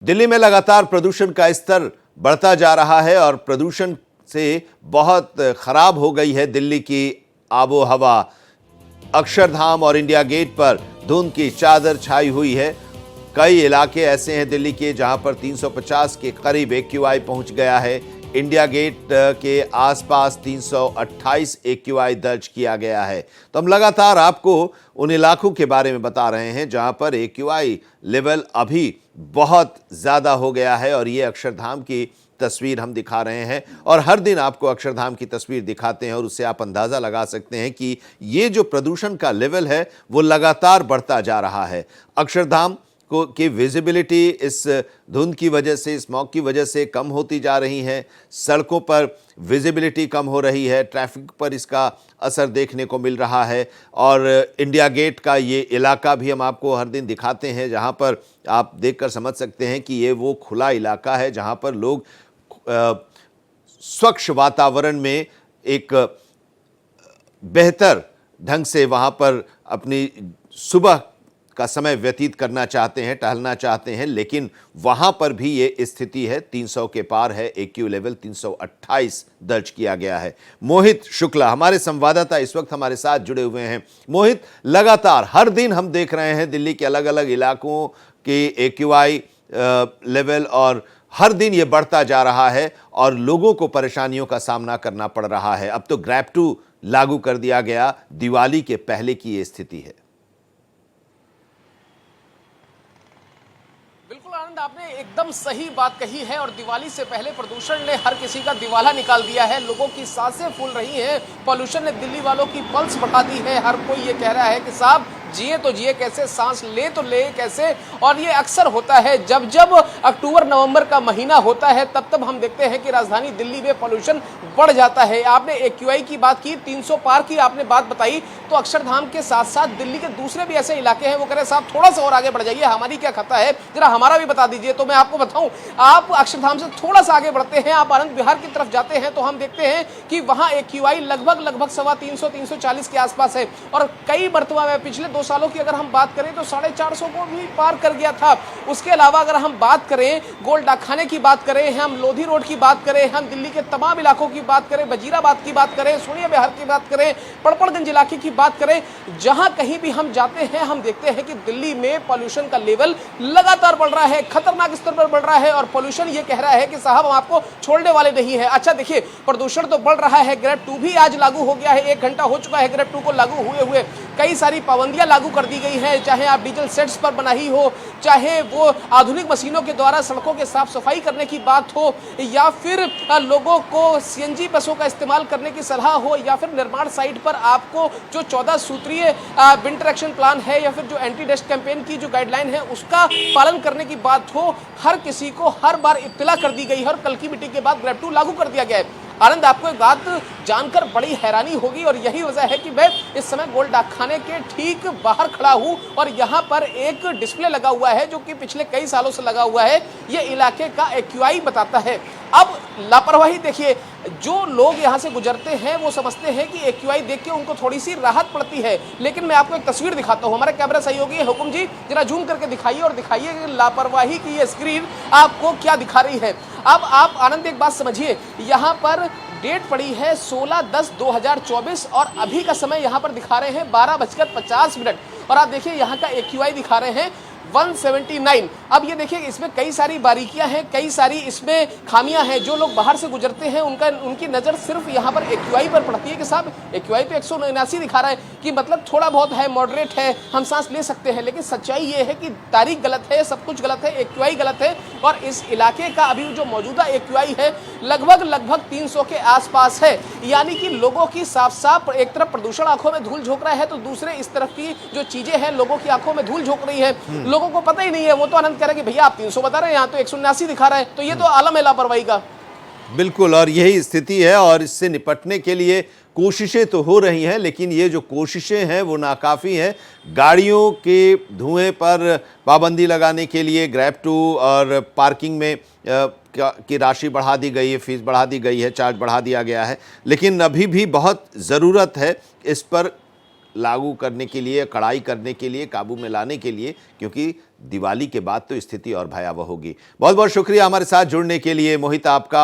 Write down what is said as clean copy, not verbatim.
दिल्ली में लगातार प्रदूषण का स्तर बढ़ता जा रहा है और प्रदूषण से बहुत खराब हो गई है दिल्ली की आबो हवा। अक्षरधाम और इंडिया गेट पर धुंध की चादर छाई हुई है। कई इलाके ऐसे हैं दिल्ली के जहां पर 350 के करीब एक्यूआई पहुंच गया है। इंडिया गेट के आसपास 328 एक्यूआई दर्ज किया गया है। तो हम लगातार आपको उन इलाकों के बारे में बता रहे हैं जहां पर एक्यूआई लेवल अभी बहुत ज्यादा हो गया है और ये अक्षरधाम की तस्वीर हम दिखा रहे हैं और हर दिन आपको अक्षरधाम की तस्वीर दिखाते हैं और उससे आप अंदाजा लगा सकते हैं कि ये जो प्रदूषण का लेवल है वो लगातार बढ़ता जा रहा है। अक्षरधाम की विजिबिलिटी इस धुंध की वजह से, स्मॉग की वजह से कम होती जा रही है। सड़कों पर विजिबिलिटी कम हो रही है, ट्रैफिक पर इसका असर देखने को मिल रहा है। और इंडिया गेट का ये इलाका भी हम आपको हर दिन दिखाते हैं जहां पर आप देखकर समझ सकते हैं कि ये वो खुला इलाका है जहां पर लोग स्वच्छ वातावरण में एक बेहतर ढंग से वहां पर अपनी सुबह का समय व्यतीत करना चाहते हैं, टहलना चाहते हैं, लेकिन वहां पर भी ये स्थिति है। 300 के पार है, एक्यू लेवल 328 दर्ज किया गया है। मोहित शुक्ला हमारे संवाददाता इस वक्त हमारे साथ जुड़े हुए हैं। मोहित, लगातार हर दिन हम देख रहे हैं दिल्ली के अलग अलग इलाकों के एक्यूआई लेवल और हर दिन ये बढ़ता जा रहा है और लोगों को परेशानियों का सामना करना पड़ रहा है। अब तो ग्रैब-2 लागू कर दिया गया, दिवाली के पहले की ये स्थिति है। बिल्कुल आनंद, आपने एकदम सही बात कही है और दिवाली से पहले प्रदूषण ने हर किसी का दिवाला निकाल दिया है। लोगों की सांसें फूल रही हैं। पॉल्यूशन ने दिल्ली वालों की पल्स बढ़ा दी है। हर कोई ये कह रहा है कि साहब जिए तो जिए कैसे, सांस ले तो ले कैसे। और ये अक्सर होता है जब जब अक्टूबर नवंबर का महीना होता है तब तब हम देखते हैं कि राजधानी दिल्ली में पॉल्यूशन बढ़ जाता है। आपने एक्यूआई की बात की, 300 पार की आपने बात बताई, तो अक्षरधाम के साथ साथ दिल्ली के दूसरे भी ऐसे इलाके हैं वो कह रहे साहब थोड़ा सा और आगे बढ़ जाइए, हमारी क्या खता है, जरा हमारा भी बता दीजिए। तो मैं आपको बताऊं, आप अक्षरधाम से थोड़ा सा आगे बढ़ते हैं, आप आनंद विहार की तरफ जाते हैं तो हम देखते हैं कि वहां एक्यूआई लगभग 350-340 के आसपास है। और कई मरतबा में पिछले 2 सालों की अगर हम बात करें तो 450 को भी पार कर गया था। उसके अलावा अगर हम बात करें गोल डाकखाने की बात करें, हम लोधी रोड की बात करें, हम दिल्ली के तमाम इलाकों की बात करें, वजीराबाद की बात करें, सोनिया विहार की बात करें, पड़पड़गंज इलाके की बात करें, जहां कहीं भी हम जाते हैं हम देखते हैं कि दिल्ली में पॉल्यूशन का लेवल लगातार बढ़ रहा है, खतरनाक स्तर पर बढ़ रहा है। और पॉल्यूशन ये कह रहा है कि साहब हम आपको छोड़ने वाले नहीं है। अच्छा देखिए, प्रदूषण तो बढ़ रहा है, ग्रैब-2 भी आज लागू हो गया है, 1 घंटा हो चुका है ग्रैब-2 को लागू हुए। कई सारी पाबंदियां लागू कर दी गई है, चाहे आप डीजल सेट्स पर बनाई हो, चाहे वो आधुनिक मशीनों के द्वारा सड़कों के साफ सफाई करने की बात हो, या फिर लोगों को सीएनजी बसों का इस्तेमाल करने की सलाह हो, या फिर निर्माण साइट पर आपको जो 14 सूत्रीय विंटर एक्शन प्लान है या फिर जो एंटी डस्ट कैंपेन की जो गाइडलाइन है उसका पालन करने की बात हो, हर किसी को हर बार इत्तला कर दी गई है और कल की मीटिंग के बाद ग्रैब-2 लागू कर दिया गया है। आनंद, आपको एक बात जानकर बड़ी हैरानी होगी और यही वजह है कि मैं इस समय गोल डाकखाने के ठीक बाहर खड़ा हूं और यहां पर एक डिस्प्ले लगा हुआ है जो कि पिछले कई सालों से लगा हुआ है। ये इलाके का एक्यूआई बताता है। अब लापरवाही देखिए, जो लोग यहां से गुजरते हैं वो समझते हैं कि एक्यूआई देख के उनको थोड़ी सी राहत पड़ती है, लेकिन मैं आपको एक तस्वीर दिखाता हूं। हमारे कैमरा सहयोगी हुकुम जी जरा जूम करके दिखाइए और दिखाइए कि लापरवाही की ये स्क्रीन आपको क्या दिखा रही है। अब आप आनंद एक बात समझिए, यहाँ पर डेट पड़ी है 16/10/2024 और अभी का समय यहाँ पर दिखा रहे हैं 12:50 और आप देखिए यहाँ का एक्यूआई दिखा रहे हैं 179। अब ये देखिए इसमें कई सारी बारीकियां हैं, कई सारी इसमें खामियां हैं। जो लोग बाहर से गुजरते हैं उनकी नज़र सिर्फ यहाँ पर एक्यूआई पर पड़ती है कि साहब एक्यूआई तो 179 दिखा रहा है कि मतलब थोड़ा बहुत है, मॉडरेट है, हम सांस ले सकते हैं। लेकिन सच्चाई ये है कि तारीख गलत है, सब कुछ गलत है, एक्यूआई गलत है। और इस इलाके का अभी जो मौजूदा एक्यूआई है लगभग 300 के आसपास है। यानी कि लोगों की साफ साफ एक तरफ प्रदूषण आंखों में धूल झोंक रहा है तो दूसरे इस तरफ की जो चीजें हैं लोगों की आंखों में धूल झोंक रही है। लोगों को पता ही नहीं है, वो तो आनंद कह रहे हैं कि भैया आप 300 बता रहे हैं, यहाँ तो 179 दिखा रहा है। तो ये तो आलम है लापरवाही का। बिल्कुल, और यही स्थिति है और इससे निपटने के लिए कोशिशें तो हो रही हैं, लेकिन ये जो कोशिशें हैं वो नाकाफ़ी हैं। गाड़ियों के धुएं पर पाबंदी लगाने के लिए ग्रैब-2 और पार्किंग में की राशि बढ़ा दी गई है, फीस बढ़ा दी गई है, चार्ज बढ़ा दिया गया है, लेकिन अभी भी बहुत ज़रूरत है इस पर लागू करने के लिए, कड़ाई करने के लिए, काबू में लाने के लिए, क्योंकि दिवाली के बाद तो स्थिति और भयावह होगी। बहुत बहुत शुक्रिया हमारे साथ जुड़ने के लिए मोहित आपका।